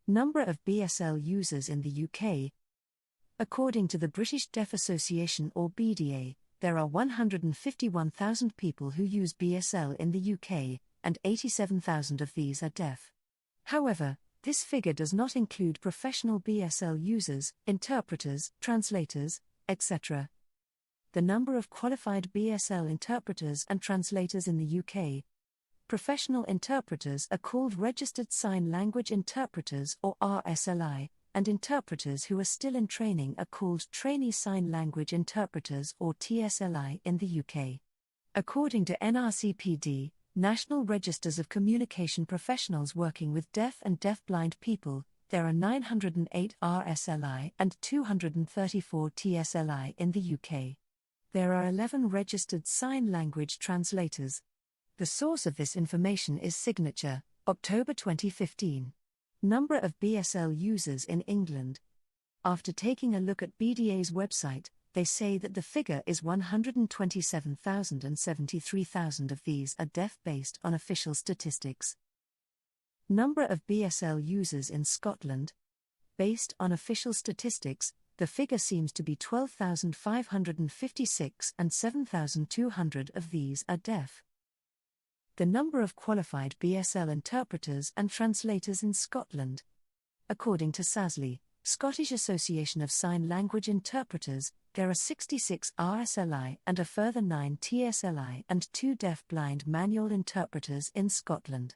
Number of BSL users in the UK. According to the British Deaf Association or BDA, there are 151,000 people who use BSL in the UK, and 87,000 of these are deaf. However, this figure does not include professional BSL users, interpreters, translators, etc. The number of qualified BSL interpreters and translators in the UK. Professional interpreters are called Registered Sign Language Interpreters or RSLI, and interpreters who are still in training are called Trainee Sign Language Interpreters or TSLI in the UK. According to NRCPD, National Registers of Communication Professionals working with deaf and deafblind people, there are 908 RSLI and 234 TSLI in the UK. There are 11 registered sign language translators. The source of this information is Signature, October 2015. Number of BSL users in England. After taking a look at BDA's website, they say that the figure is 127,000 and 73,000 of these are deaf based on official statistics. Number of BSL users in Scotland. Based on official statistics, the figure seems to be 12,556 and 7,200 of these are deaf. The number of qualified BSL interpreters and translators in Scotland. According to TSLI, Scottish Association of Sign Language Interpreters, there are 66 RSLI and a further 9 TSLI and 2 deaf-blind manual interpreters in Scotland.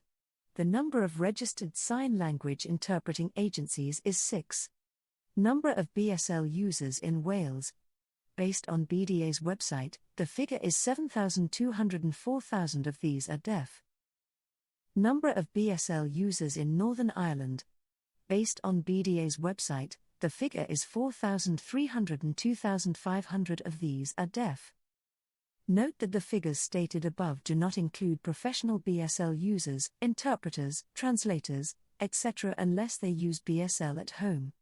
The number of registered sign language interpreting agencies is 6. Number of BSL users in Wales. Based on BDA's website, the figure is 7,200 and 4,000 of these are deaf. Number of BSL users in Northern Ireland. Based on BDA's website, the figure is 4,300 and 2,500 of these are deaf. Note that the figures stated above do not include professional BSL users, interpreters, translators, etc. unless they use BSL at home.